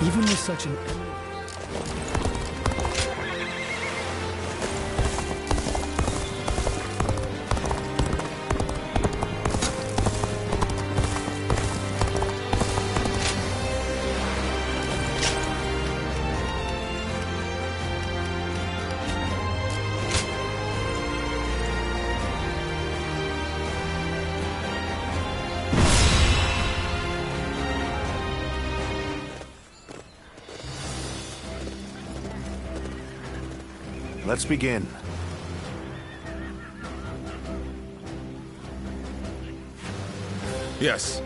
Even with such an... Let's begin. Yes.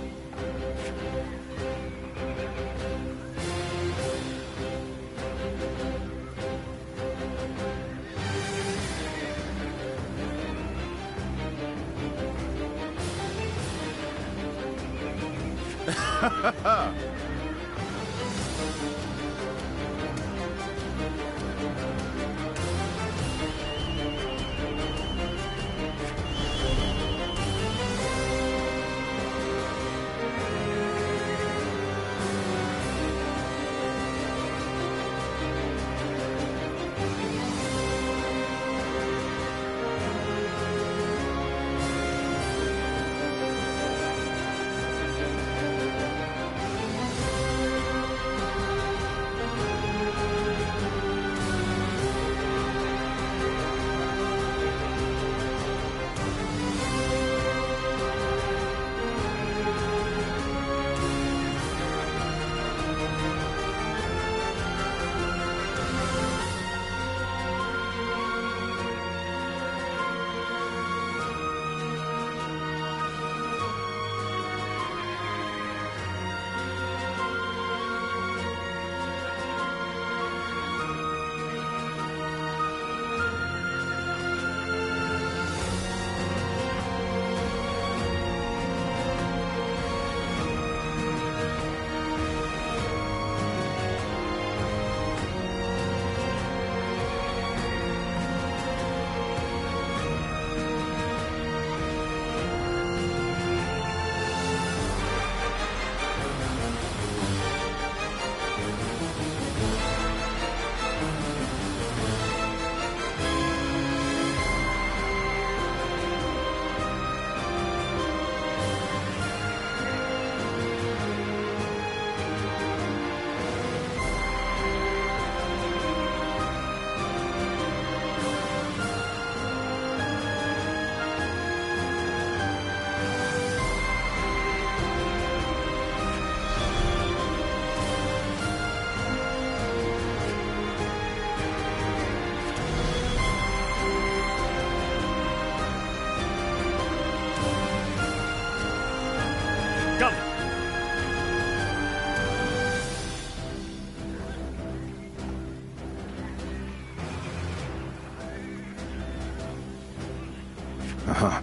Uh-huh.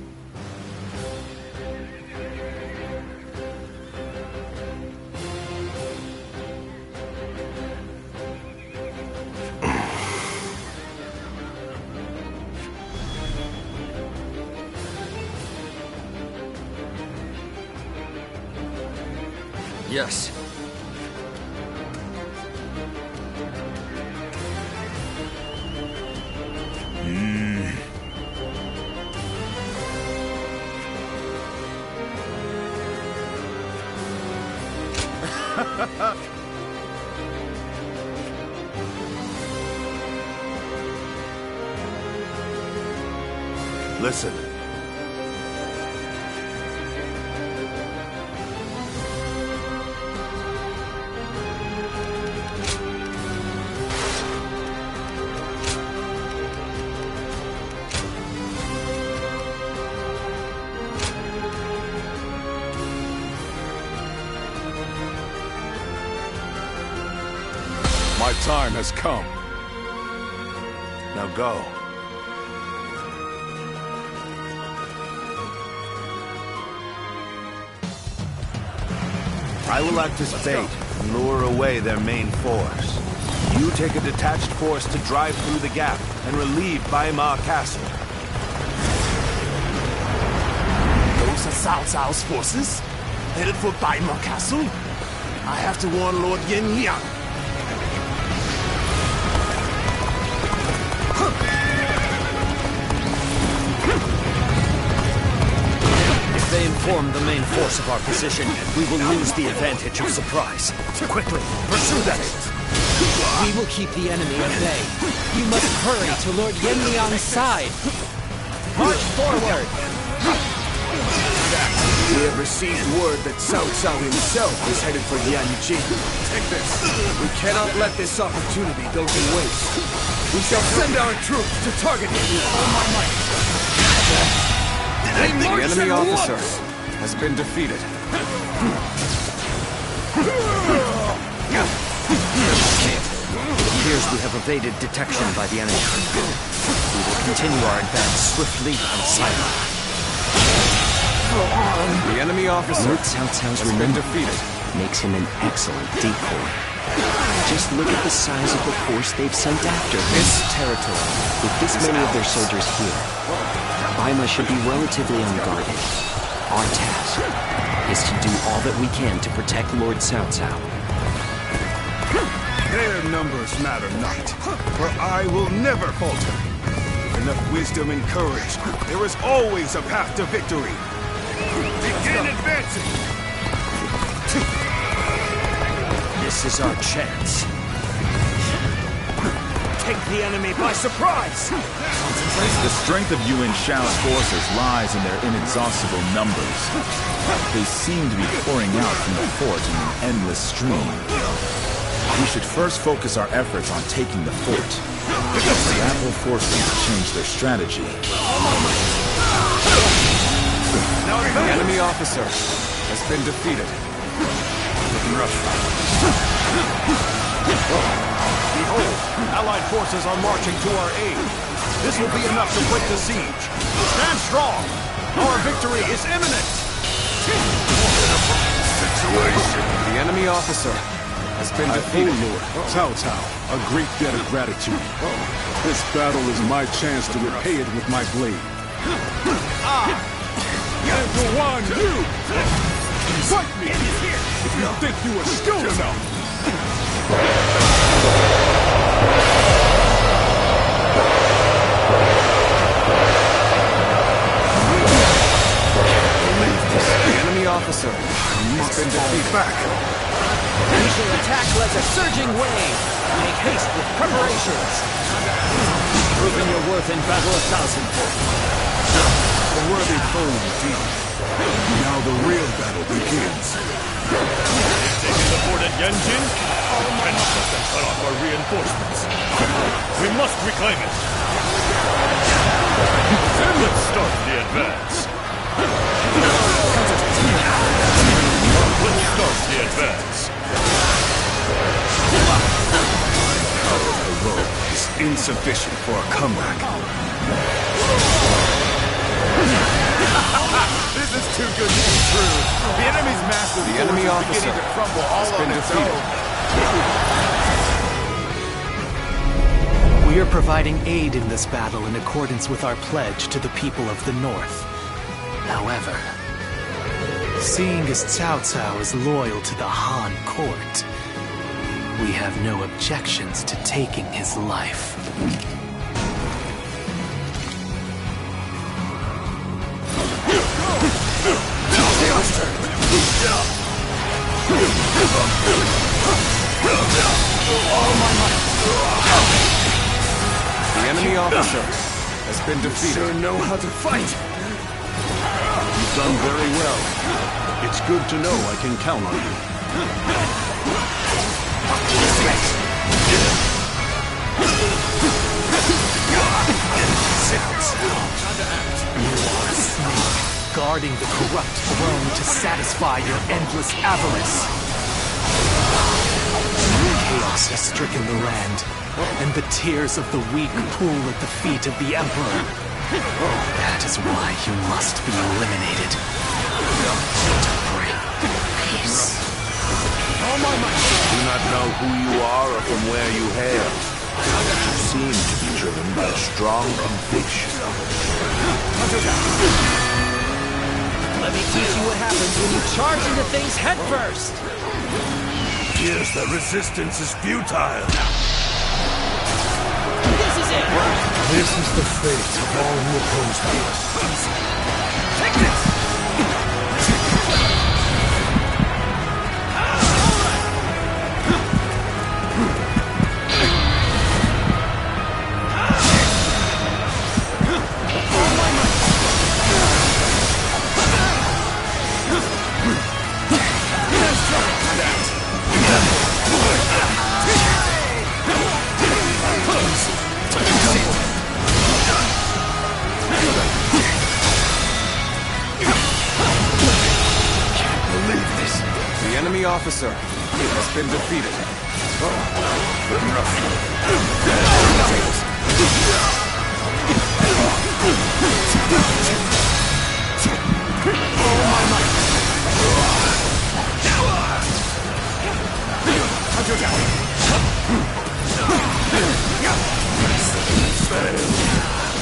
Yes. Listen. My time has come. Now go. I will act as bait and lure away their main force. You take a detached force to drive through the gap and relieve Baimar Castle. Those are Cao Cao's forces, headed for Baimar Castle. I have to warn Lord Yin Liang. form the main force of our position, we will lose the advantage of surprise. Quickly, pursue them! We will keep the enemy at bay. You must hurry to Lord Yenliang's side. March forward! We have received word that Cao Cao himself is headed for Yanjing. Take this. We cannot let this opportunity go to waste. We shall send our troops to target him. All my might. The enemy officer has been defeated. It appears we have evaded detection by the enemy. We will continue our advance swiftly and silently. The enemy officer Lord Cao Cao's has been defeated. makes him an excellent decoy. Just look at the size of the force they've sent after him. This territory, With this many of their soldiers here, Baima should be relatively unguarded. Our task is to do all that we can to protect Lord Cao Cao. Their numbers matter not, for I will never falter. With enough wisdom and courage, there is always a path to victory. Begin advancing! this is our chance. Take the enemy by surprise! The strength of Yuan Shao's forces lies in their inexhaustible numbers. They seem to be pouring out from the fort in an endless stream. We should first focus our efforts on taking the fort. That will force them to change their strategy. The enemy officer has been defeated. Looking rough. Behold, Allied forces are marching to our aid. This will be enough to break the siege. Stand strong. Our victory is imminent. Situation. The enemy officer has been defeated. Lord Cao Cao a great debt of gratitude. This battle is my chance to repay it with my blade. And for one, you! Fight me! If you think you are skilled enough! The enemy officer has been defeated. We shall attack like a surging wave. Make haste with preparations. Proving your worth in battle 1,000-fold. A worthy foe indeed. Now the real battle begins. Taking the fort at Yanjin? And just to cut off our reinforcements. We must reclaim it. Let's start the advance. Let's start the advance. Our heroic is insufficient for a comeback. This is too good to be true. The enemy's massive The enemy force is officer beginning to crumble all has on been its defeated. own. We are providing aid in this battle in accordance with our pledge to the people of the North. However, seeing as Cao Cao is loyal to the Han court, we have no objections to taking his life. The enemy officer has been defeated. Sure know how to fight. You've done very well. It's good to know I can count on you. Guarding the corrupt throne to satisfy your endless avarice. Chaos has stricken the land, and the tears of the weak pool at the feet of the Emperor. That is why you must be eliminated. To bring peace. Do not know who you are or from where you hail. You seem to be driven by a strong conviction. Let me teach you what happens when you charge into things headfirst. Yes, the resistance is futile. This is it. This is the fate of all who oppose me. Take this. enemy officer has been defeated.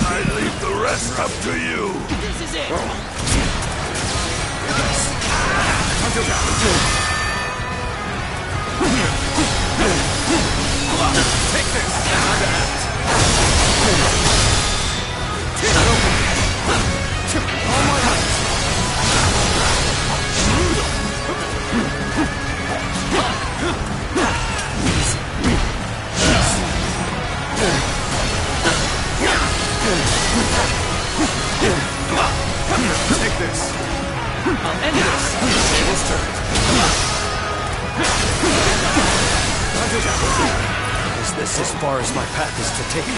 I leave the rest up to you. This is it! Take this! Take this! I'll end this! Table's turned. Is this as far as my path is to take me?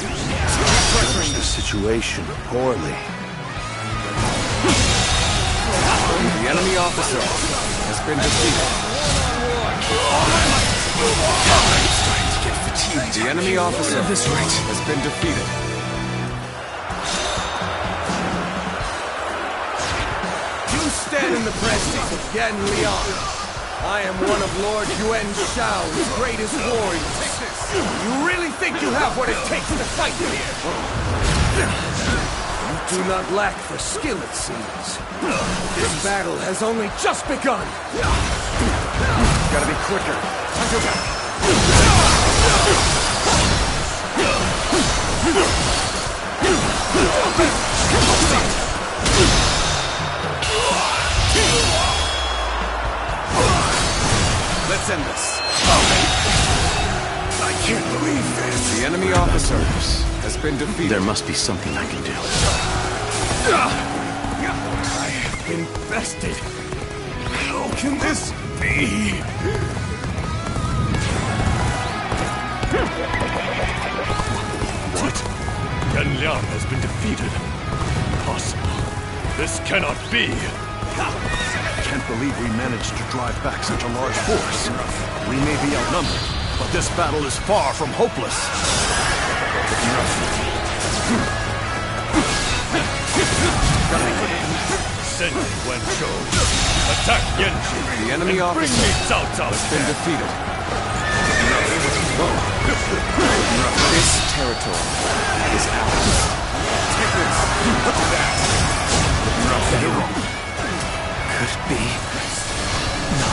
Manage the situation poorly. The enemy officer has been defeated. The enemy officer has been defeated. You stand in the presence of Yan Liang. I am one of Lord Yuan Shao's greatest warriors. You really think you have what it takes to fight me? You do not lack for skill, it seems. This battle has only just begun. Gotta be quicker. Let's end this. I can't believe this. The enemy officer has been defeated. There must be something I can do. I have been bested. How can this be? What? Yan Liang has been defeated. Impossible. This cannot be. I can't believe we managed to drive back such a large force. We may be outnumbered, but this battle is far from hopeless. Send Wenzhou. Attack Yanji. The enemy and bring officer me Cao Cao's has been head. defeated. This territory is ours. Could it be? No,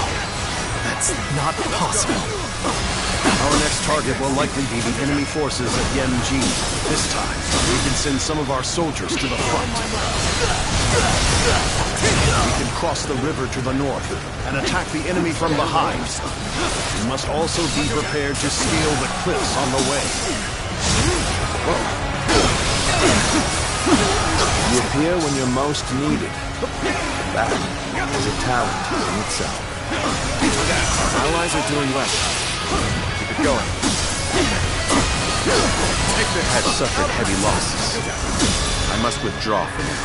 that's not possible. Our next target will likely be the enemy forces at Yanji. This time, we can send some of our soldiers to the front. We can cross the river to the north and attack the enemy from behind. We must also be prepared to scale the cliffs on the way. You appear when you're most needed. That is a talent in itself. Our allies are doing well. Keep it going. Had suffered heavy losses. I must withdraw from it.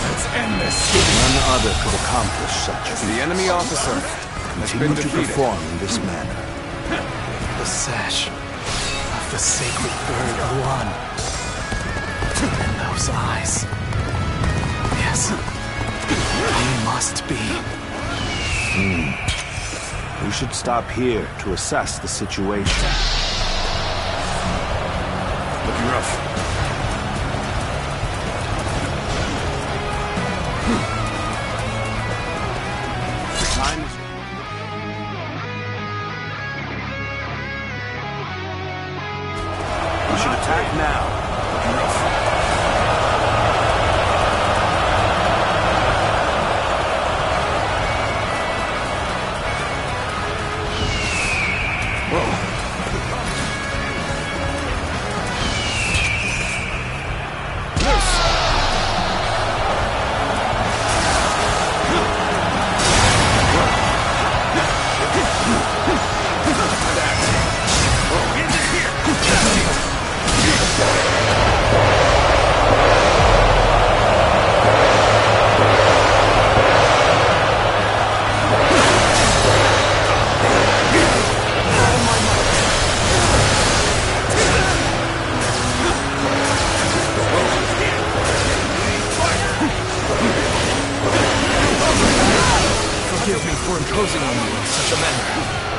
Let's end this. None other could accomplish such a feat. The enemy officer has been Continue to defeated. perform in this manner. The sash of the sacred bird Huan. And those eyes. Yes. He must be. We should stop here to assess the situation. Looking rough. The time is... We should attack now. Looking rough. imposing on you in such a manner.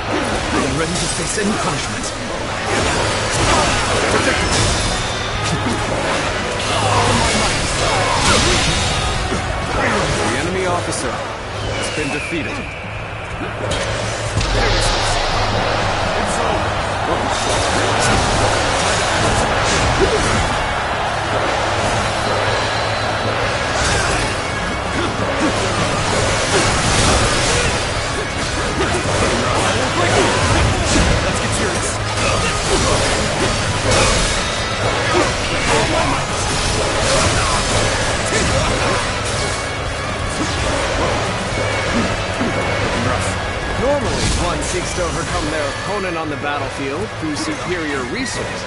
I am ready to face any punishment. The enemy officer has been defeated. Let's get serious. Normally, one seeks to overcome their opponent on the battlefield through superior resources.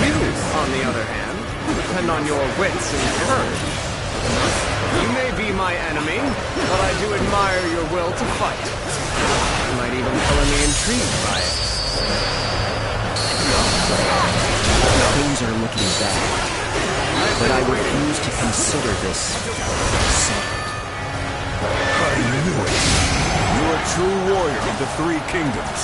You, on the other hand, depend on your wits and courage. You may be my enemy, but I do admire your will to fight. You might even color me intrigued by it. Things are looking bad, but I refuse to consider this sad. I knew it. You're a true warrior of the Three Kingdoms.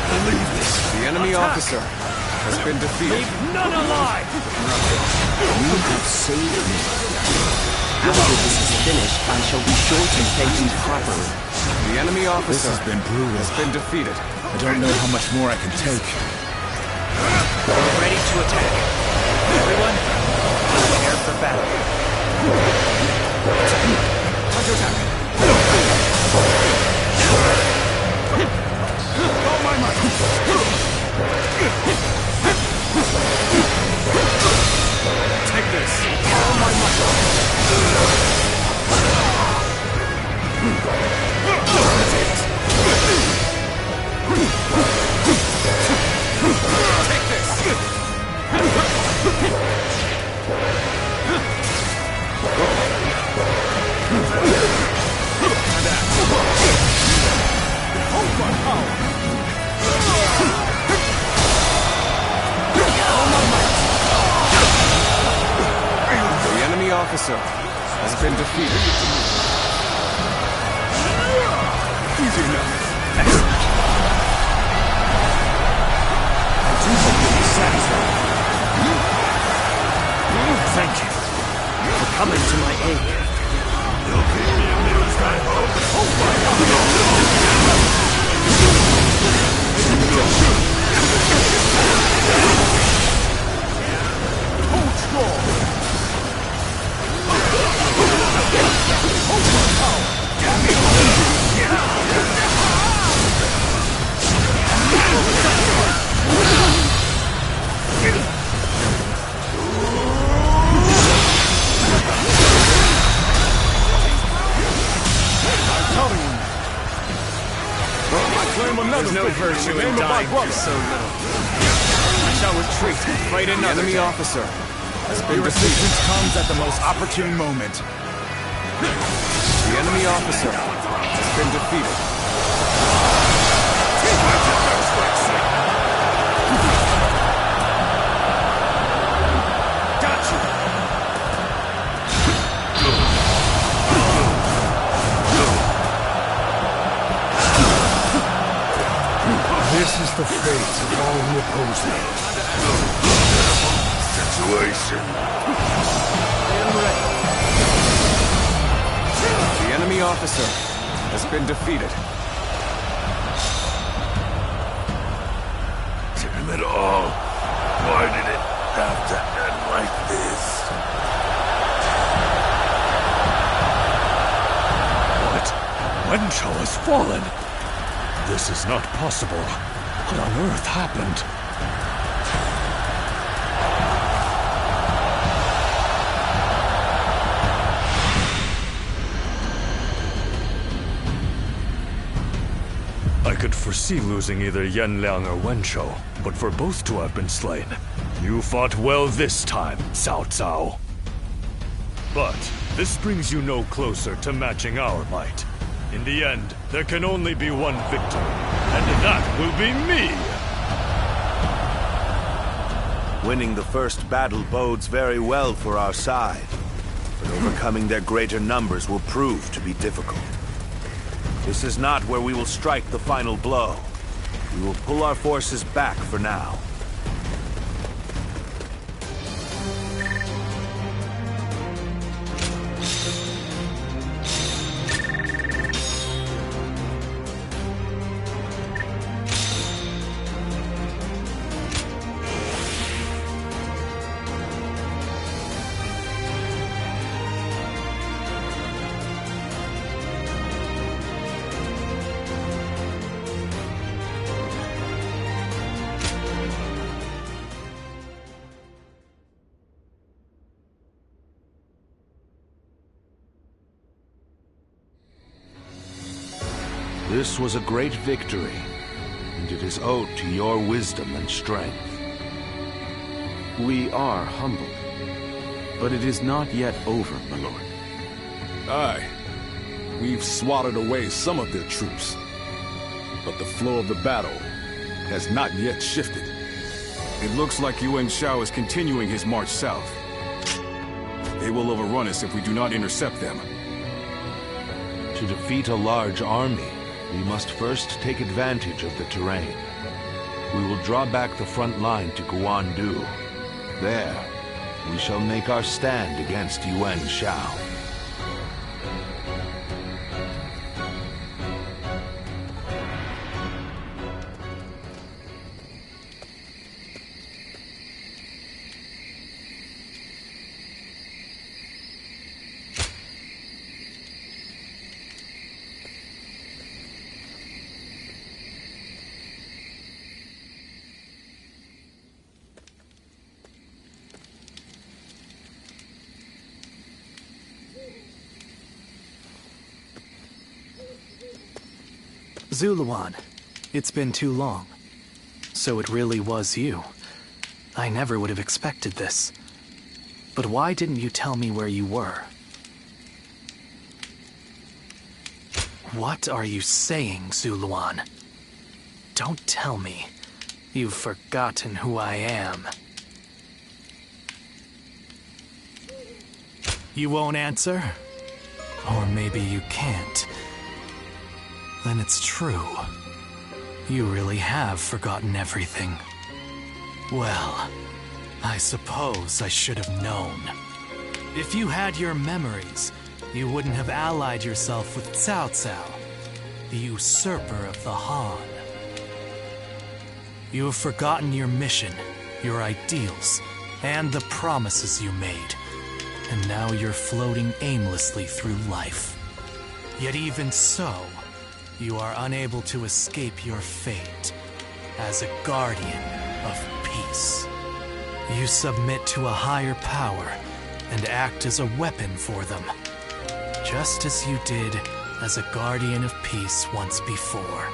The enemy officer has been defeated. None alive! You have saved me. After this is finished, I shall be sure to thank you properly. The enemy officer This has been brutal. has been defeated. I don't know how much more I can take. We're ready to attack. Everyone, prepare for battle. All my might! Take this! All my might! Take this! The enemy officer has been defeated. Easy enough. Thank you for coming to my aid. There's no virtue in dying for so little. I shall retreat and fight The another enemy day. officer has been Your defeated. assistance comes at the most opportune moment. The enemy officer has been defeated. This is the fate of all who oppose me. Situation. The enemy officer has been defeated. Damn it all. Why did it have to end like this? What? Wenchou has fallen! This is not possible. What on earth happened? I could foresee losing either Yanliang or Wenchou, but for both to have been slain, you fought well this time, Cao Cao. But this brings you no closer to matching our might. In the end, there can only be one victor, and that will be me! Winning the first battle bodes very well for our side, but overcoming their greater numbers will prove to be difficult. This is not where we will strike the final blow. We will pull our forces back for now. This was a great victory, and it is owed to your wisdom and strength. We are humbled, but it is not yet over, my lord. Aye. We've swatted away some of their troops, but the flow of the battle has not yet shifted. It looks like Yuan Shao is continuing his march south. They will overrun us if we do not intercept them. To defeat a large army, we must first take advantage of the terrain. We will draw back the front line to Guandu. There, we shall make our stand against Yuan Shao. Zuluan, it's been too long. So it really was you. I never would have expected this. But why didn't you tell me where you were? What are you saying, Zuluan? Don't tell me you've forgotten who I am. You won't answer? Or maybe you can't. Then it's true. You really have forgotten everything. Well, I suppose I should have known. If you had your memories, you wouldn't have allied yourself with Cao Cao, the usurper of the Han. You have forgotten your mission, your ideals, and the promises you made. And now you're floating aimlessly through life. Yet even so, you are unable to escape your fate as a guardian of peace. You submit to a higher power and act as a weapon for them, just as you did as a guardian of peace once before.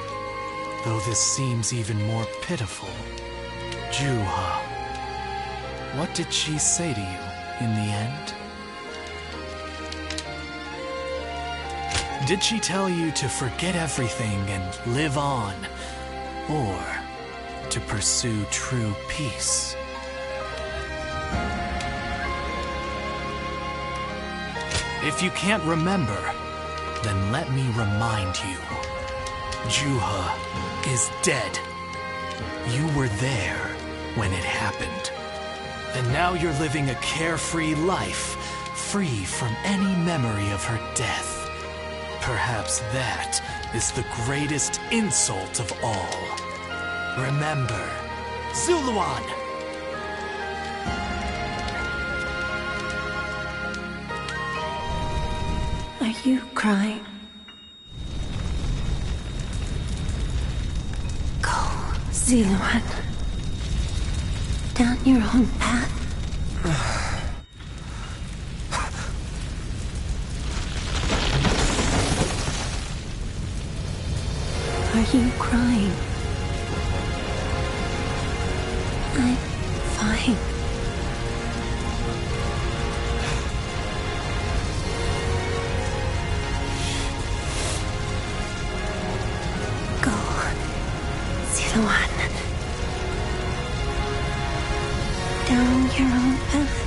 Though this seems even more pitiful. Juha, what did she say to you in the end? Did she tell you to forget everything and live on? Or to pursue true peace? If you can't remember, then let me remind you. Juha is dead. You were there when it happened. And now you're living a carefree life, free from any memory of her death. Perhaps that is the greatest insult of all. Remember, Zuluan! Are you crying? Go, Zuluan. Down your own path. Are you crying? I'm fine. Go, Zuluan. your own path.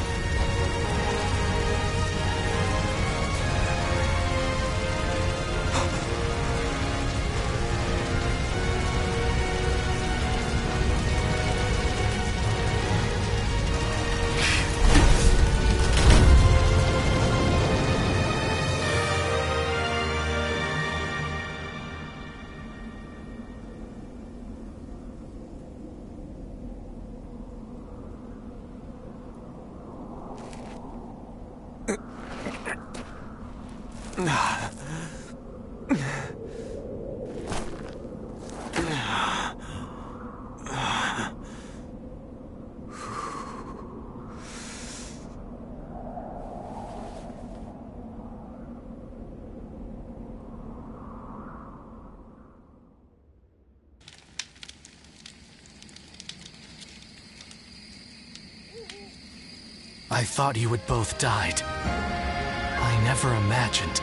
I thought you had both died. I never imagined.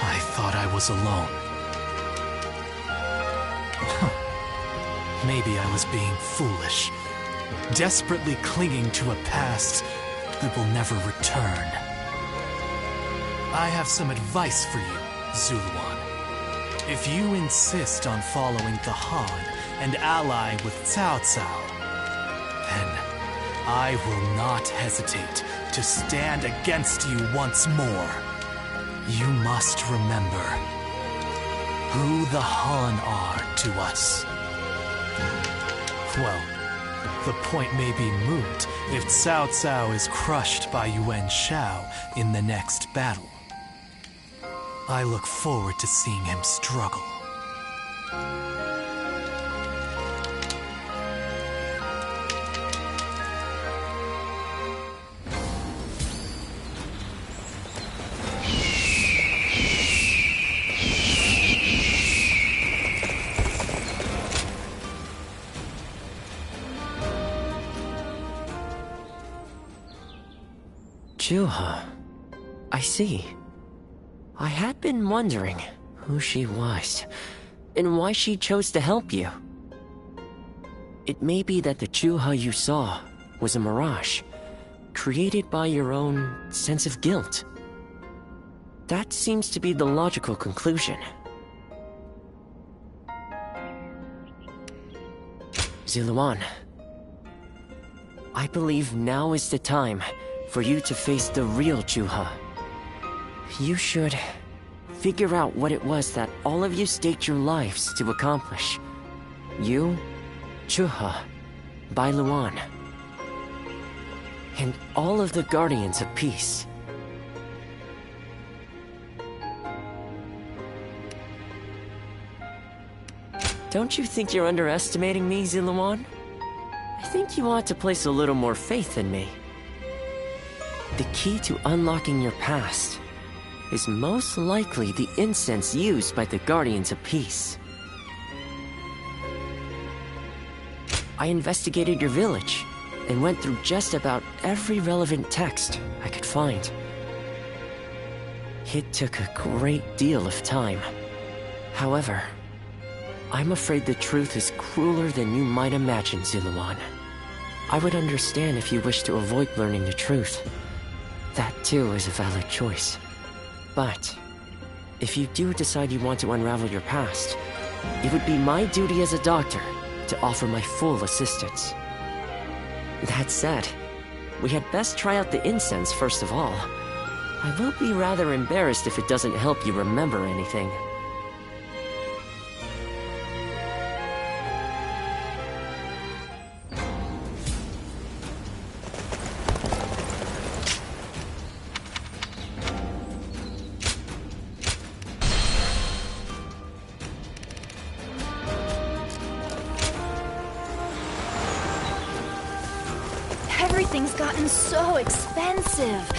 I thought I was alone. Maybe I was being foolish, desperately clinging to a past that will never return. I have some advice for you, Zuluan. If you insist on following the Han and ally with Cao Cao, then I will not hesitate to stand against you once more. You must remember who the Han are to us. Well, the point may be moot if Cao Cao is crushed by Yuan Shao in the next battle. I look forward to seeing him struggle. Juha. I see. I had been wondering who she was, and why she chose to help you. It may be that the Juha you saw was a mirage, created by your own sense of guilt. That seems to be the logical conclusion. Zuluan, I believe now is the time for you to face the real Juha. You should figure out what it was that all of you staked your lives to accomplish. You, Juha, Bailuan, and all of the Guardians of Peace. Don't you think you're underestimating me, Zuluan? I think you ought to place a little more faith in me. The key to unlocking your past is most likely the incense used by the Guardians of Peace. I investigated your village and went through just about every relevant text I could find. It took a great deal of time. However, I'm afraid the truth is crueler than you might imagine, Zuluan. I would understand if you wish to avoid learning the truth. That too is a valid choice. But if you do decide you want to unravel your past, it would be my duty as a doctor to offer my full assistance. That said, we had best try out the incense first of all. I will be rather embarrassed if it doesn't help you remember anything. Everything's gotten so expensive.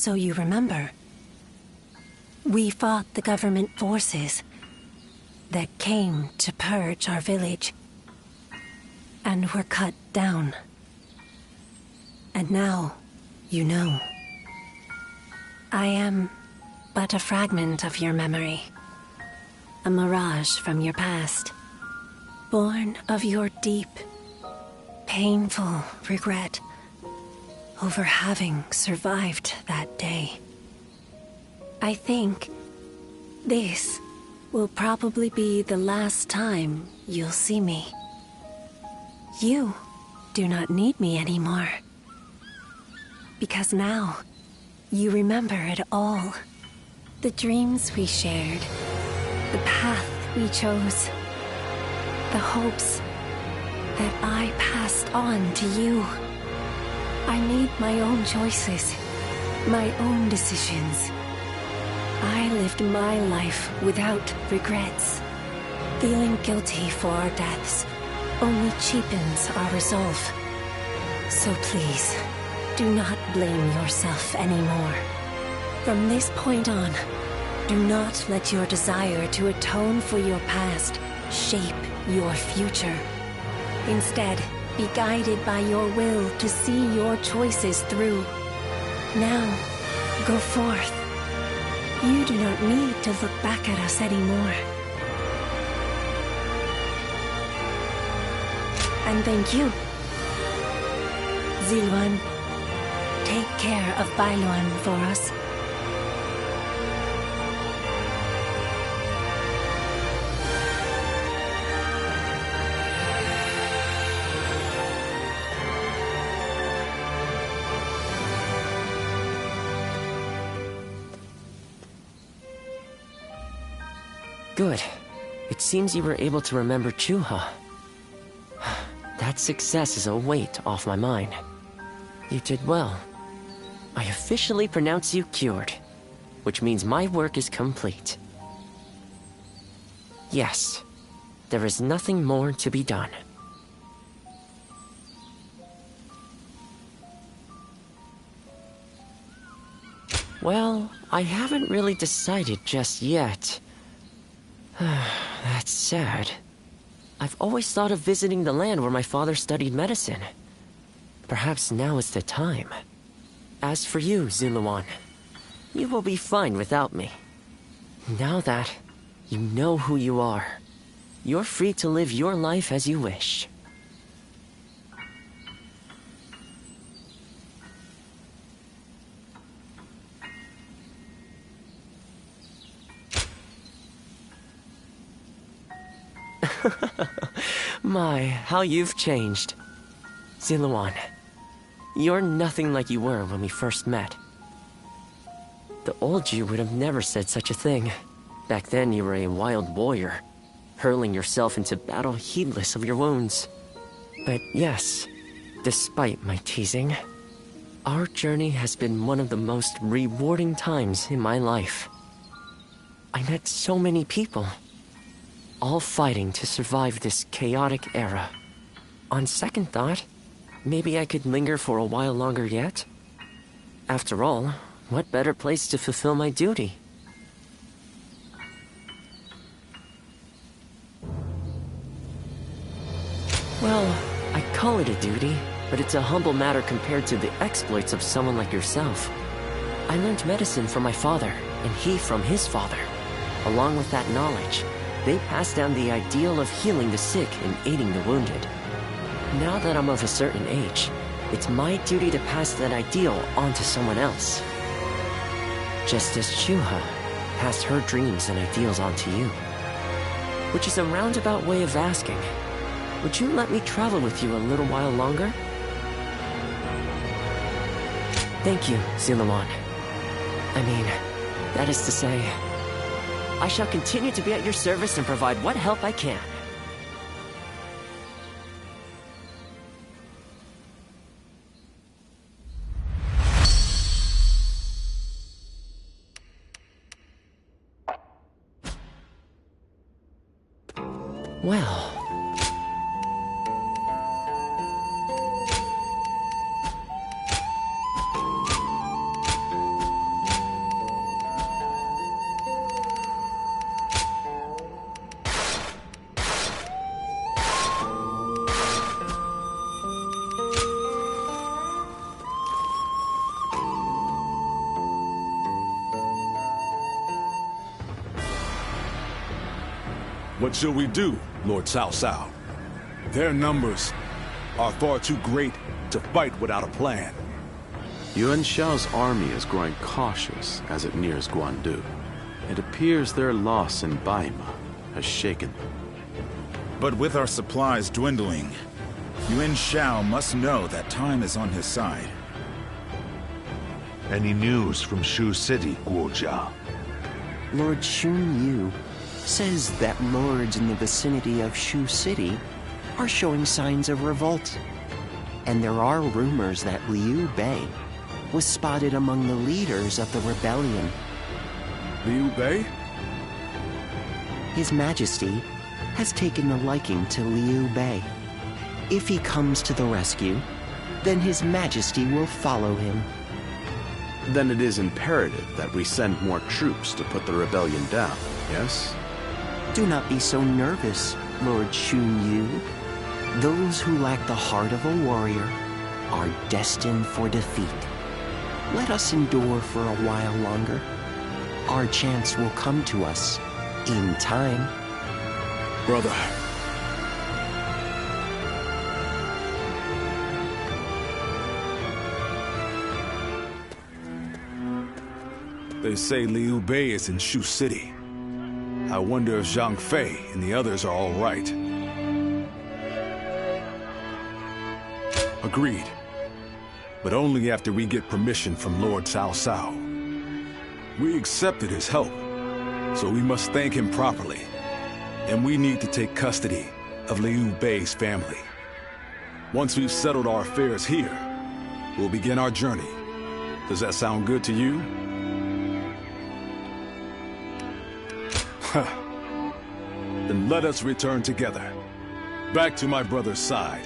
so you remember. We fought the government forces that came to purge our village, and were cut down. And now, you know. I am but a fragment of your memory. A mirage from your past. Born of your deep, painful regret over having survived that day. I think this will probably be the last time you'll see me. You do not need me anymore. Because now, you remember it all. The dreams we shared, the path we chose, the hopes that I passed on to you. I made my own choices, my own decisions. I lived my life without regrets. Feeling guilty for our deaths only cheapens our resolve. So please, do not blame yourself anymore. From this point on, do not let your desire to atone for your past shape your future. Instead, be guided by your will to see your choices through. Now, go forth. You do not need to look back at us anymore. And thank you. Ziluan, take care of Bailuan for us. Good. It seems you were able to remember Chuha. That success is a weight off my mind. You did well. I officially pronounce you cured, which means my work is complete. Yes, there is nothing more to be done. Well, I haven't really decided just yet. That's sad. I've always thought of visiting the land where my father studied medicine. Perhaps now is the time. As for you, Ziluan, you will be fine without me. Now that you know who you are, you're free to live your life as you wish. My, how you've changed. Ziluan, you're nothing like you were when we first met. The old you would have never said such a thing. Back then you were a wild warrior, hurling yourself into battle heedless of your wounds. But yes, despite my teasing, our journey has been one of the most rewarding times in my life. I met so many people, all fighting to survive this chaotic era. On second thought, maybe I could linger for a while longer yet? After all, what better place to fulfill my duty? Well, I call it a duty, but it's a humble matter compared to the exploits of someone like yourself. I learned medicine from my father, and he from his father. Along with that knowledge, they passed down the ideal of healing the sick and aiding the wounded. Now that I'm of a certain age, it's my duty to pass that ideal on to someone else. Just as Chuha passed her dreams and ideals on to you. Which is a roundabout way of asking, would you let me travel with you a little while longer? Thank you, Ziluan. I mean, that is to say, I shall continue to be at your service and provide what help I can. Well... What shall we do, Lord Cao Cao? Their numbers are far too great to fight without a plan. Yuan Shao's army is growing cautious as it nears Guandu. It appears their loss in Baima has shaken them. But with our supplies dwindling, Yuan Shao must know that time is on his side. Any news from Shu City, Guojia? Lord Xun Yu says that lords in the vicinity of Shu City are showing signs of revolt. And there are rumors that Liu Bei was spotted among the leaders of the rebellion. Liu Bei? His Majesty has taken a liking to Liu Bei. If he comes to the rescue, then His Majesty will follow him. Then it is imperative that we send more troops to put the rebellion down, yes? Do not be so nervous, Lord Xun Yu. Those who lack the heart of a warrior are destined for defeat. Let us endure for a while longer. Our chance will come to us in time. Brother. They say Liu Bei is in Shu City. I wonder if Zhang Fei and the others are all right. Agreed. But only after we get permission from Lord Cao Cao. We accepted his help, so we must thank him properly. And we need to take custody of Liu Bei's family. Once we've settled our affairs here, we'll begin our journey. Does that sound good to you? Then let us return together, back to my brother's side.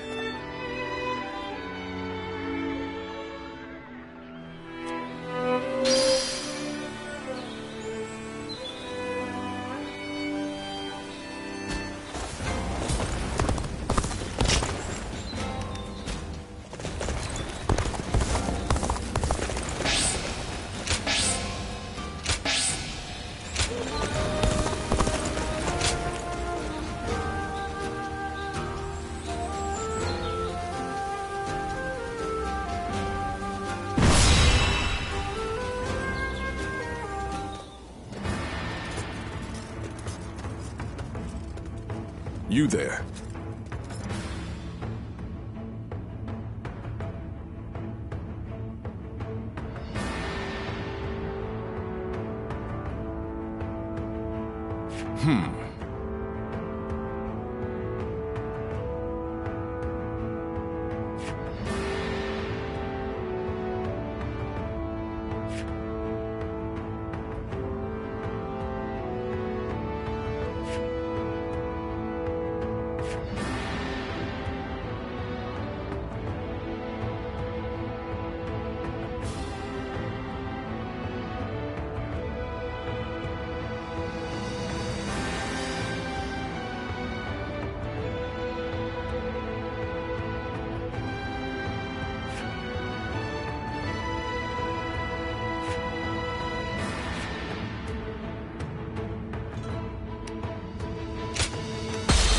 You there.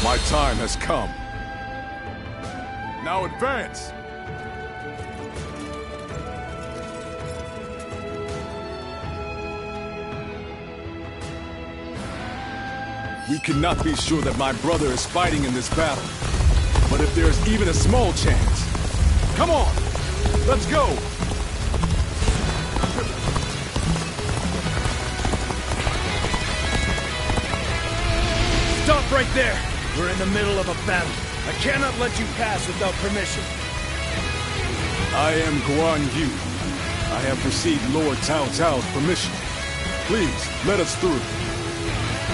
My time has come. Now advance! We cannot be sure that my brother is fighting in this battle. But if there's even a small chance... Come on! Let's go! Stop right there! We're in the middle of a battle. I cannot let you pass without permission. I am Guan Yu. I have received Lord Cao Cao's permission. Please, let us through.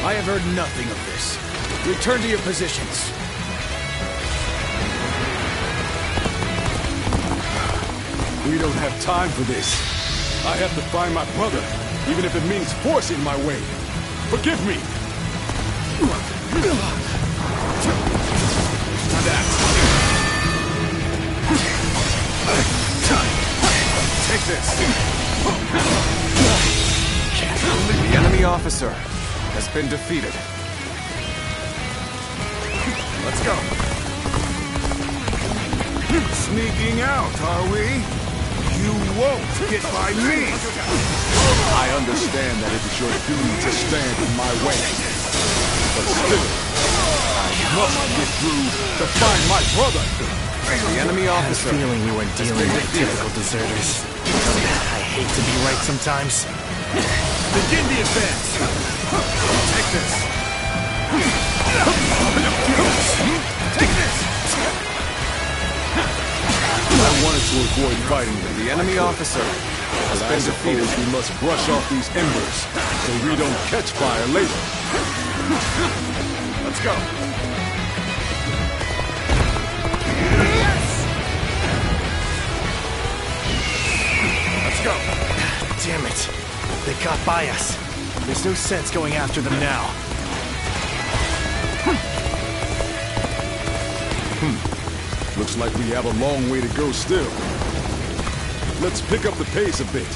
I have heard nothing of this. Return to your positions. We don't have time for this. I have to find my brother, even if it means forcing my way. Forgive me! Take this! The enemy officer has been defeated. Let's go. Sneaking out, are we? You won't get by me! I understand that it is your duty to stand in my way. But still, I must get through to find my brother! The enemy officer. I had a feeling we weren't dealing with typical deserters. I hate to be right sometimes. Begin the advance! Take this! Take this! I wanted to avoid fighting with The enemy officer has been defeated. We must brush off these embers so we don't catch fire later. Let's go! Let's go! Damn it. They got by us. There's no sense going after them now. Looks like we have a long way to go still. Let's pick up the pace a bit.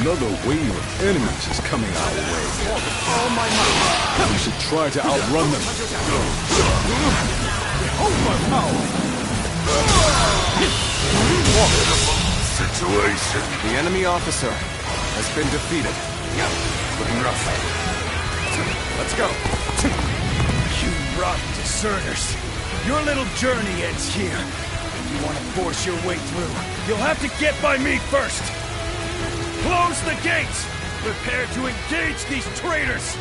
Another wave of enemies is coming our way. We should try to outrun them. Situation. The enemy officer has been defeated. Looking rough. Let's go. You rotten deserters. Your little journey ends here. If you want to force your way through, you'll have to get by me first. Close the gates! Prepare to engage these traitors!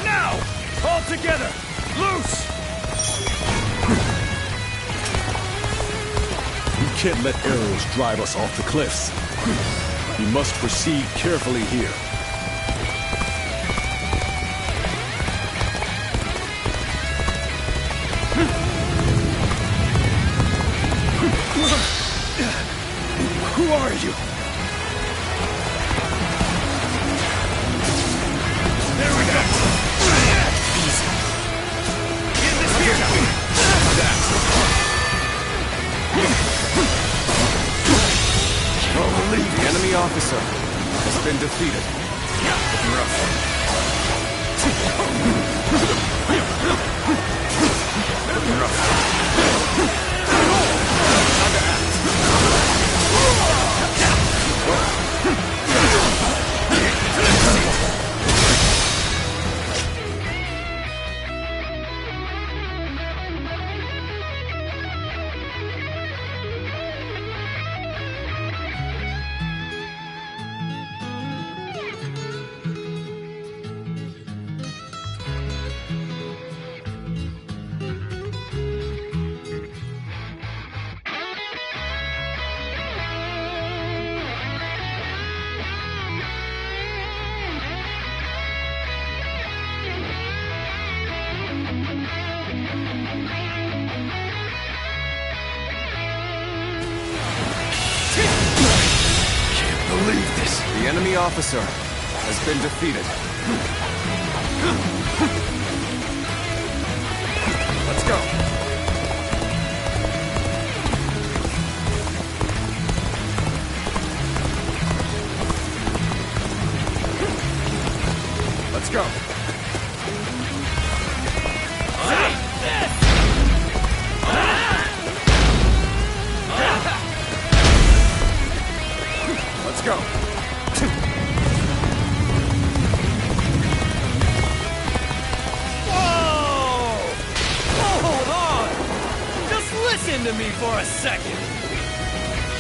Now! All together! Loose! We can't let arrows drive us off the cliffs. We must proceed carefully here. Who are you? There we go! Easy. In this here! The enemy officer has been defeated. Looking rough. Looking rough. Believe this. The enemy officer has been defeated. Let's go. Let's go. Let's go. listen to me for a second.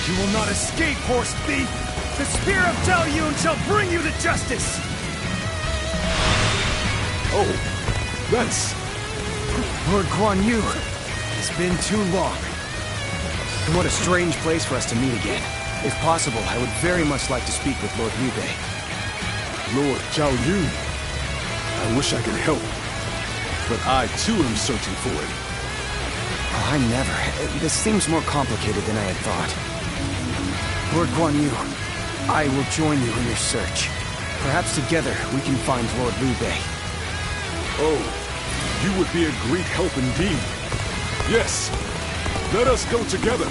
You will not escape, horse thief! The spear of Zhao Yun shall bring you to justice! Oh, that's... Lord Guan Yu, it's been too long. And what a strange place for us to meet again. If possible, I would very much like to speak with Lord Liu Bei. Lord Zhao Yun. I wish I could help, but I too am searching for it. Oh, I never. This seems more complicated than I had thought. Lord Guan Yu, I will join you in your search. Perhaps together we can find Lord Liu Bei. Oh, you would be a great help indeed. Yes, let us go together.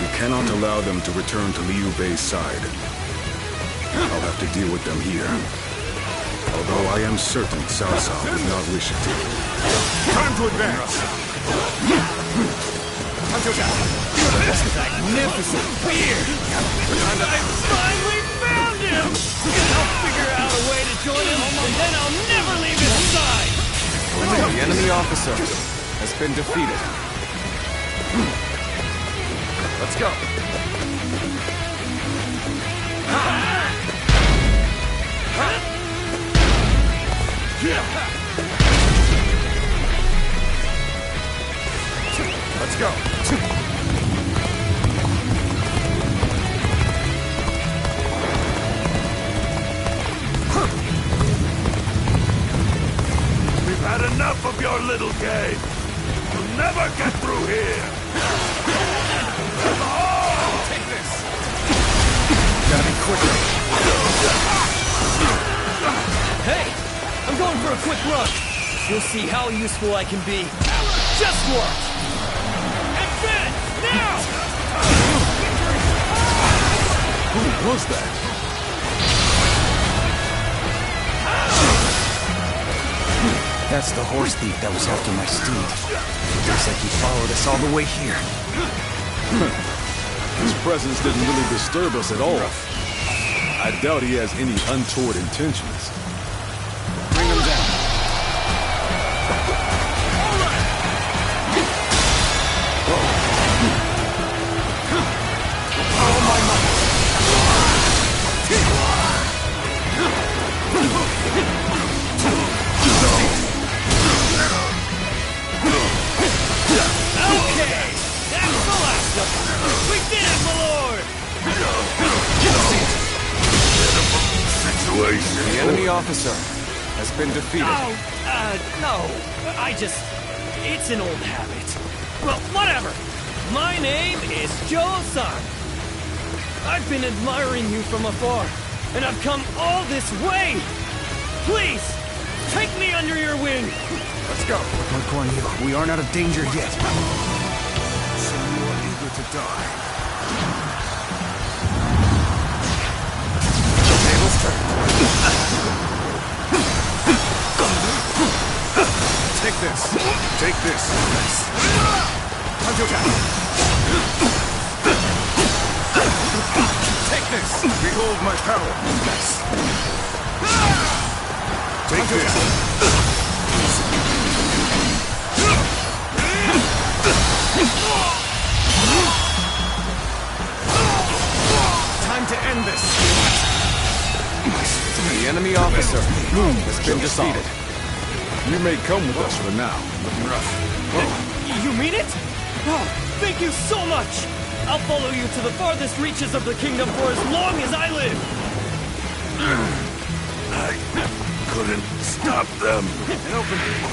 We cannot allow them to return to Liu Bei's side. I'll have to deal with them here. Although I am certain Cao Cao would not wish it. Time to advance! This is magnificent beard! I finally found him! I'll figure out a way to join him, and then I'll never leave his side! The enemy officer has been defeated. Let's go. Let's go. We've had enough of your little game. You'll never get through here. Take this. Gotta be quicker. Hey! I'm going for a quick run. You'll see how useful I can be. Just watch! Advance! Now! Who was that? That's the horse thief that was after my steed. Looks like he followed us all the way here. His presence didn't really disturb us at all. I doubt he has any untoward intentions. Bring him down. Oh my might. Okay! That's the last of them! We did it, my lord! Situation. The enemy officer has been defeated. Oh, no. It's an old habit. Well, whatever. My name is Joe-san. I've been admiring you from afar, and I've come all this way. Please, take me under your wing. Let's go. Lord Guan Yu, we aren't out of danger yet. So you are eager to die. The tables turned. Take this. Take this. Time to attack. Take this. Behold my power. Take this. Time to end this. The enemy officer has been defeated. You may come with us for now. Looking rough. You mean it? Oh, thank you so much. I'll follow you to the farthest reaches of the kingdom for as long as I live. I couldn't stop them. An opening.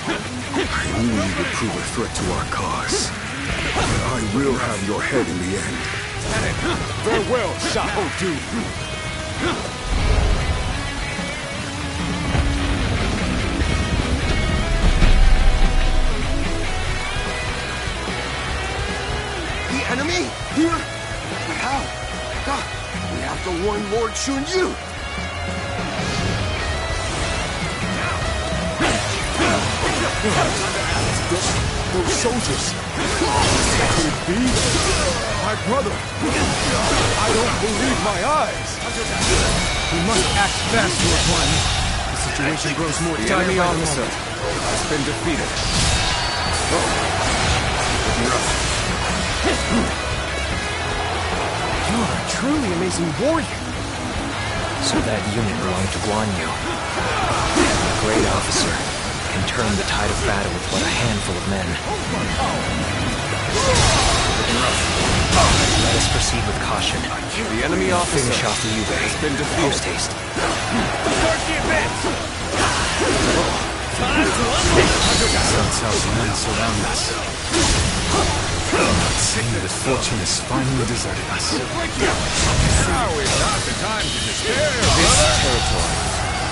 I knew you would prove a threat to our cause. But I will have your head in the end. Farewell, Xiahou Du. The enemy? Here? But how? God, we have to warn Lord Shun Yu. Those soldiers. Could it be? My brother. I don't believe my eyes. We must act fast, Lord One. The situation grows more dire. The enemy by the officer moment. has been defeated. You are a truly amazing warrior. So that unit belonged to Guan Yu. A great officer can turn the tide of battle with but a handful of men. Let us proceed with caution. The enemy officer Finish off the Yubei. has been defeated. Post haste. Cao Cao's men surround us. It seems that fortune has finally deserted us. Now is not the time to despair, This brother. territory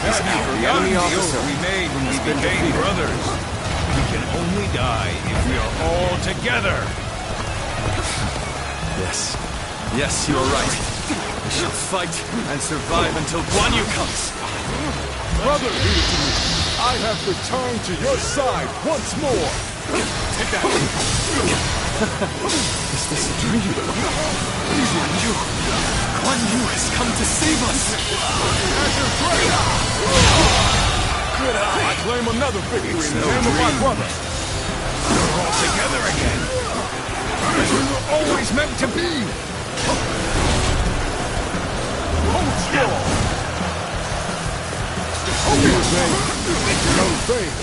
is out. The enemy officer we made when we has been became defeated. brothers. We can only die if we are all together. Yes. Yes, you are right. We shall fight and survive until Guan Yu comes. Brother, lead it to me. I have returned to your side once more. Take that. Is this a dream? Guan Yu! Guan Yu has come to save us! As your friend! Good eye. I claim another victory It's in the no name of my dream. brother. We're all together again. As we were always meant to be. Hold strong. No faith.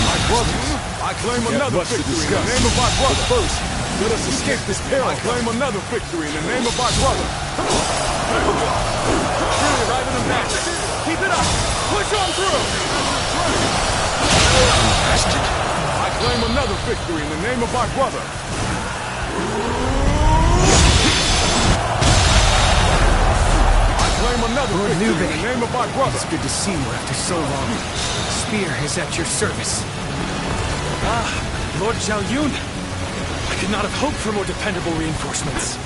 My brothers, I claim another victory in the name of my brother. First, let us escape this peril. I claim another victory in the name of my brother. Really right in the match. Keep it up. Push on through. I claim another victory in the name of my brother. I claim another victory in the name of my brother. It's good to see you after so long. Spear is at your service. Ah, Lord Zhao Yun. I could not have hoped for more dependable reinforcements.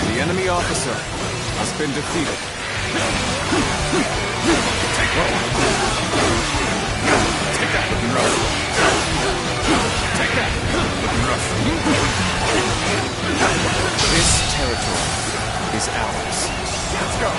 The enemy officer has been defeated. Take that, looking rough. Take that, looking rough. This territory is ours. Let's go.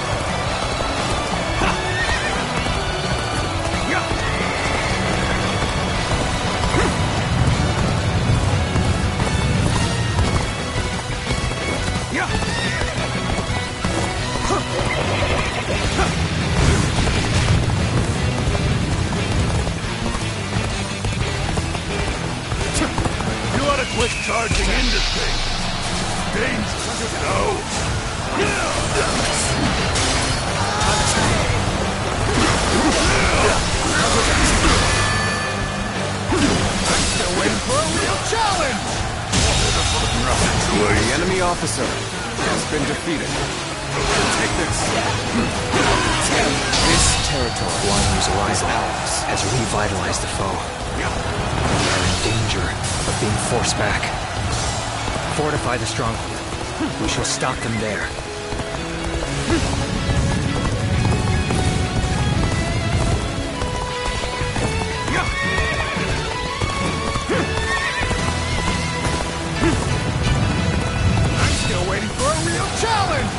You ought to quit charging into things. Dangerous, I'm still waiting for a real challenge. The enemy officer has been defeated. Take this. This territory Guan Yu's alliance has revitalized the foe. We are in danger of being forced back. Fortify the stronghold. We shall stop them there. I'm still waiting for a real challenge.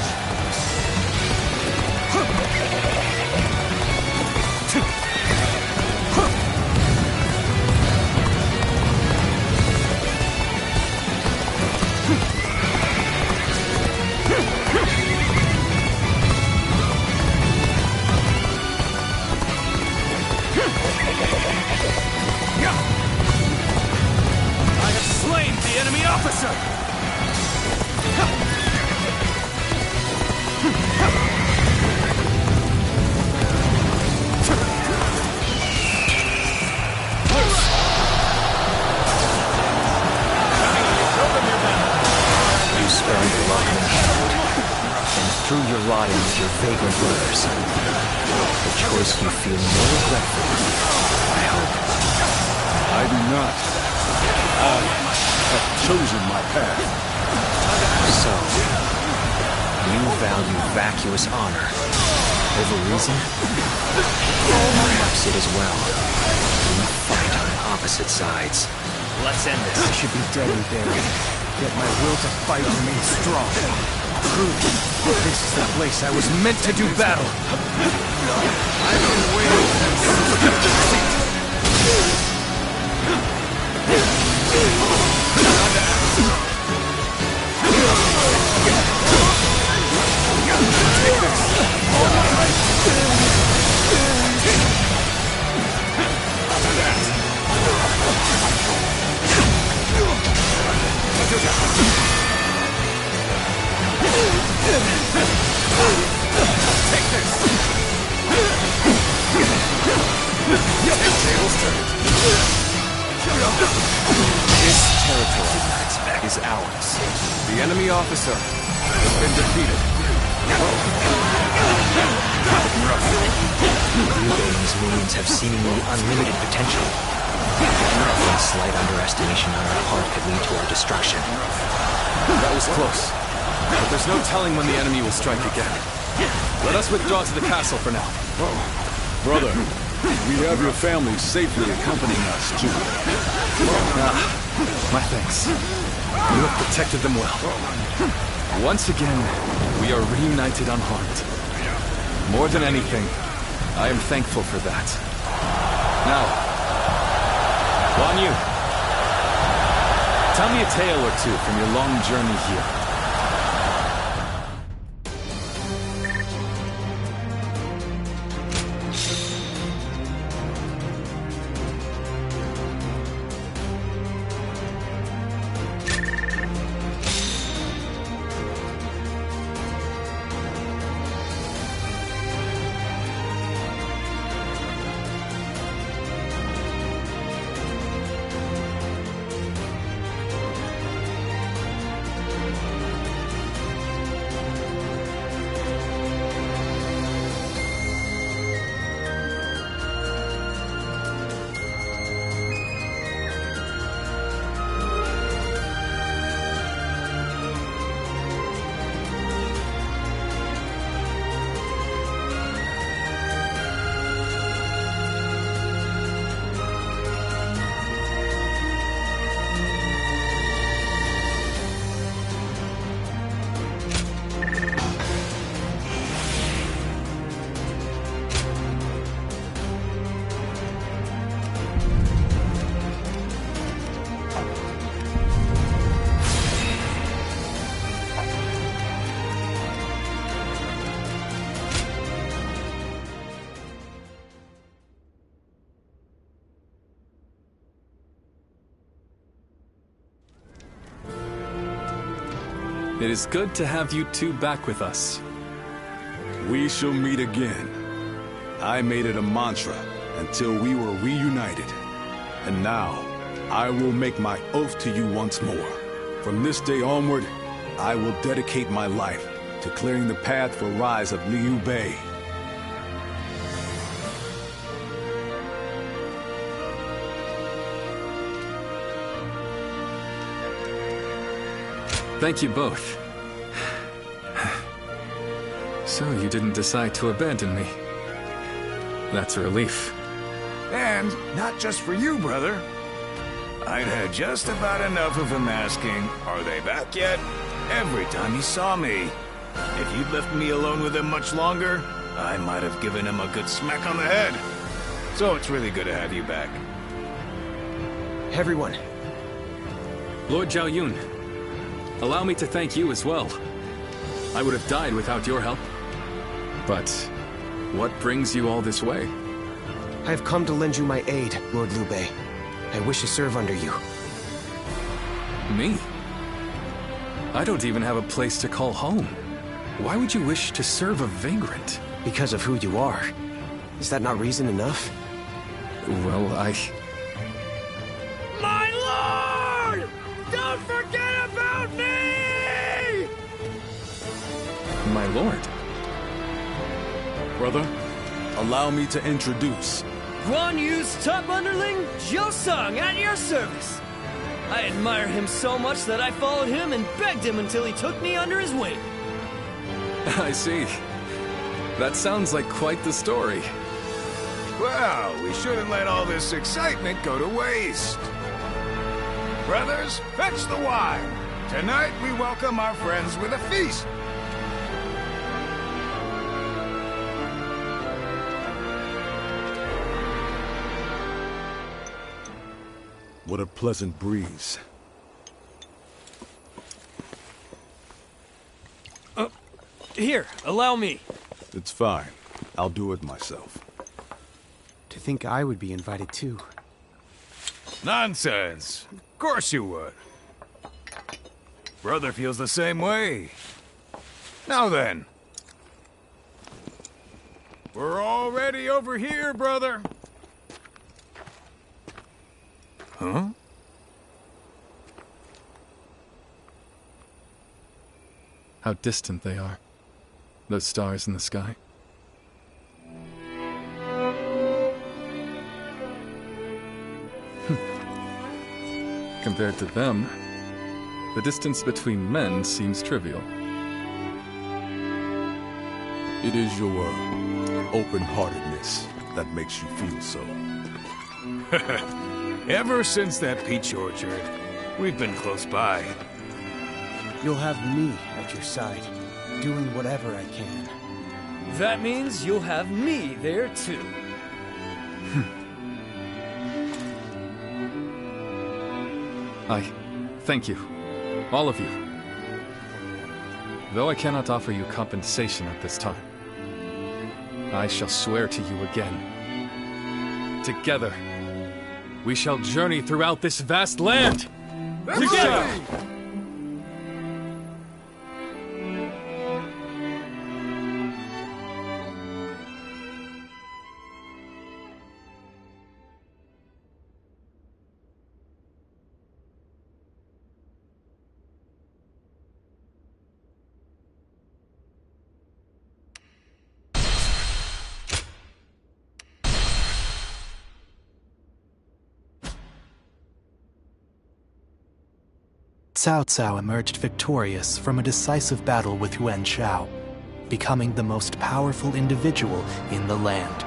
I have slain the enemy officer! You spared the lot and threw your lot in with your vagrant brothers. A choice you feel no regret for, I hope. I do not. I have chosen my path. So, You value vacuous honor over reason? Perhaps it is well. We fight on opposite sides. Let's end this. I should be dead and buried, yet my will to fight remains strong. Truly, this is the place I was meant to do battle. I've been waiting to get this seat. This territory is ours. The enemy officer has been defeated. Liu Bei and his minions have seemingly unlimited potential. A slight underestimation on our part could lead to our destruction. That was close. But there's no telling when the enemy will strike again. Let us withdraw to the castle for now. Brother, we have your family safely accompanying us, too. My thanks. You have protected them well. Once again, we are reunited unharmed. More than anything, I am thankful for that. Now, Guan Yu, tell me a tale or two from your long journey here. It is good to have you two back with us. We shall meet again. I made it a mantra until we were reunited. And now, I will make my oath to you once more. From this day onward, I will dedicate my life to clearing the path for rise of Liu Bei. Thank you both. So you didn't decide to abandon me. That's a relief. And not just for you, brother. I'd had just about enough of him asking, "Are they back yet?" every time he saw me. If you'd left me alone with him much longer, I might have given him a good smack on the head. So it's really good to have you back. Everyone. Lord Zhao Yun, allow me to thank you as well. I would have died without your help. But what brings you all this way? I have come to lend you my aid, Lord Liu Bei. I wish to serve under you. Me? I don't even have a place to call home. Why would you wish to serve a vagrant? Because of who you are. Is that not reason enough? Well, My lord! Don't forget about me! My lord. Brother, allow me to introduce. Guan Yu's top underling, Zhou Song, at your service. I admire him so much that I followed him and begged him until he took me under his wing. I see. That sounds like quite the story. Well, we shouldn't let all this excitement go to waste. Brothers, fetch the wine. Tonight we welcome our friends with a feast. What a pleasant breeze. Here, allow me. It's fine. I'll do it myself. To think I would be invited too. Nonsense. Of course you would. Brother feels the same way. Now then. We're already over here, brother. Huh? How distant they are. Those stars in the sky. Compared to them, the distance between men seems trivial. It is your open-heartedness that makes you feel so. Ever since that peach orchard, we've been close by. You'll have me at your side, doing whatever I can. That means you'll have me there too. I thank you, all of you. Though I cannot offer you compensation at this time, I shall swear to you again. Together, we shall journey throughout this vast land! Together! Cao Cao emerged victorious from a decisive battle with Yuan Shao, becoming the most powerful individual in the land.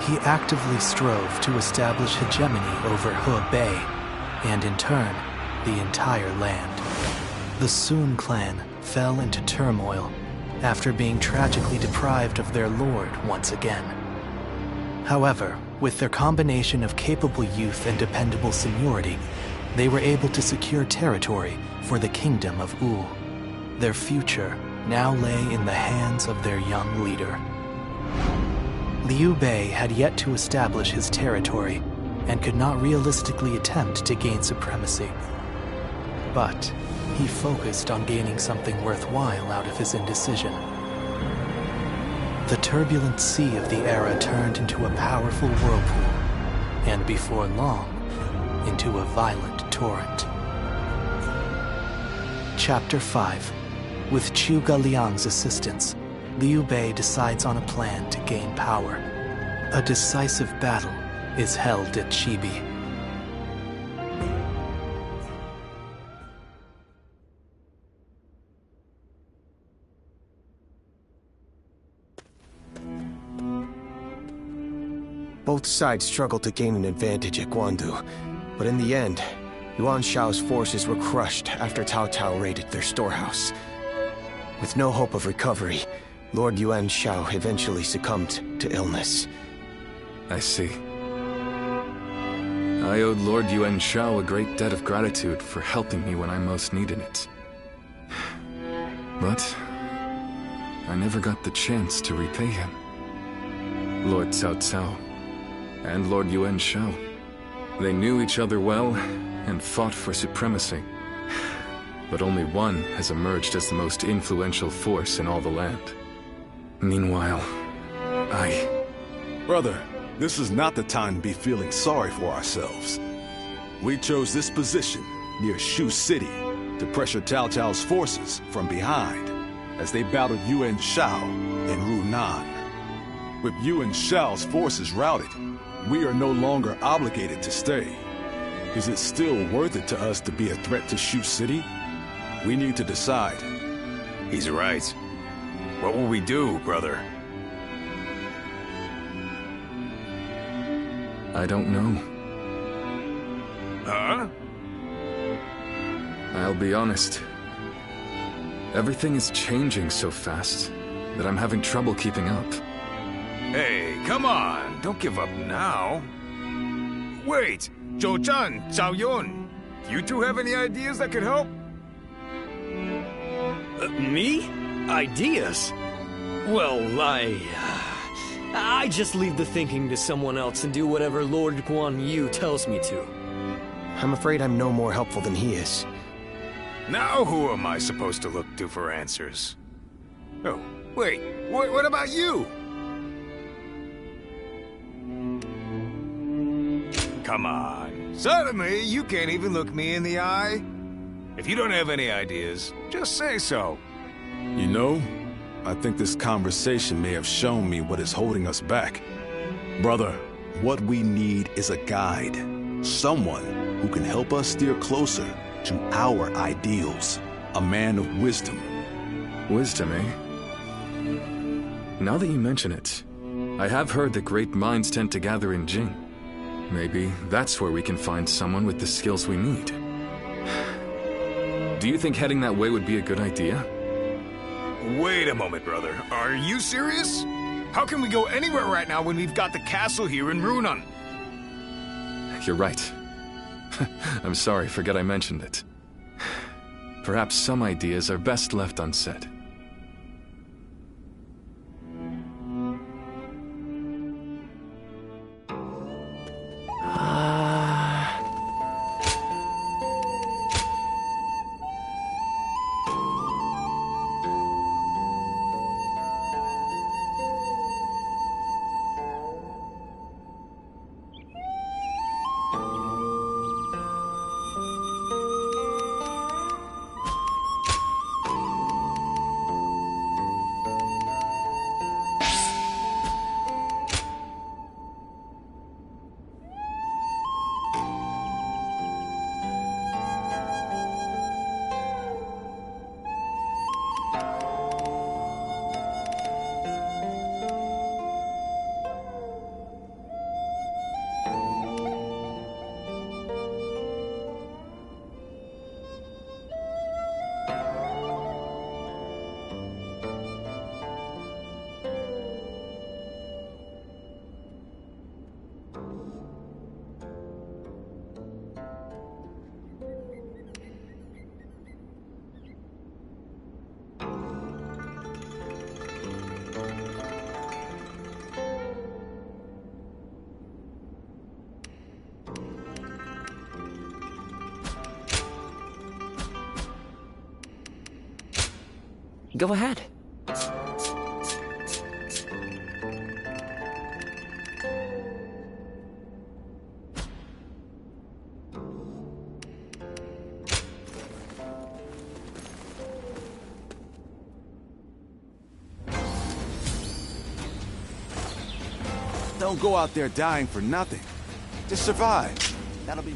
He actively strove to establish hegemony over Hebei, and in turn, the entire land. The Sun clan fell into turmoil after being tragically deprived of their lord once again. However, with their combination of capable youth and dependable seniority, they were able to secure territory for the kingdom of Wu. Their future now lay in the hands of their young leader. Liu Bei had yet to establish his territory and could not realistically attempt to gain supremacy. But he focused on gaining something worthwhile out of his indecision. The turbulent sea of the era turned into a powerful whirlpool, and before long, into a violent torrent. Chapter 5. With Chu Liang's assistance, Liu Bei decides on a plan to gain power. A decisive battle is held at Chibi. Both sides struggled to gain an advantage at Guandu, but in the end, Yuan Shao's forces were crushed after Cao Cao raided their storehouse. With no hope of recovery, Lord Yuan Shao eventually succumbed to illness. I see. I owed Lord Yuan Shao a great debt of gratitude for helping me when I most needed it. But I never got the chance to repay him. Lord Cao Cao and Lord Yuan Shao, they knew each other well and fought for supremacy. But only one has emerged as the most influential force in all the land. Meanwhile, Brother, this is not the time to be feeling sorry for ourselves. We chose this position near Shu City to pressure Cao Cao's forces from behind as they battled Yuan Shao in Runan. With Yuan Shao's forces routed, we are no longer obligated to stay. Is it still worth it to us to be a threat to Shu City? We need to decide. He's right. What will we do, brother? I don't know. Huh? I'll be honest. Everything is changing so fast that I'm having trouble keeping up. Hey, come on! Don't give up now. Wait! Zhou-Chan, Zhao-Yun, you two have any ideas that could help? Me? Ideas? Well, I just leave the thinking to someone else and do whatever Lord Guan Yu tells me to. I'm afraid I'm no more helpful than he is. Now who am I supposed to look to for answers? Oh, wait, what about you? Come on, suddenly you can't even look me in the eye? If you don't have any ideas, just say so. You know, I think this conversation may have shown me what is holding us back. Brother, what we need is a guide. Someone who can help us steer closer to our ideals. A man of wisdom. Wisdom, eh? Now that you mention it, I have heard that great minds tend to gather in Jing. Maybe that's where we can find someone with the skills we need. Do you think heading that way would be a good idea? Wait a moment, brother. Are you serious? How can we go anywhere right now when we've got the castle here in Runan? You're right. I'm sorry, forget I mentioned it. Perhaps some ideas are best left unsaid. Go ahead. Don't go out there dying for nothing. Just survive. That'll be...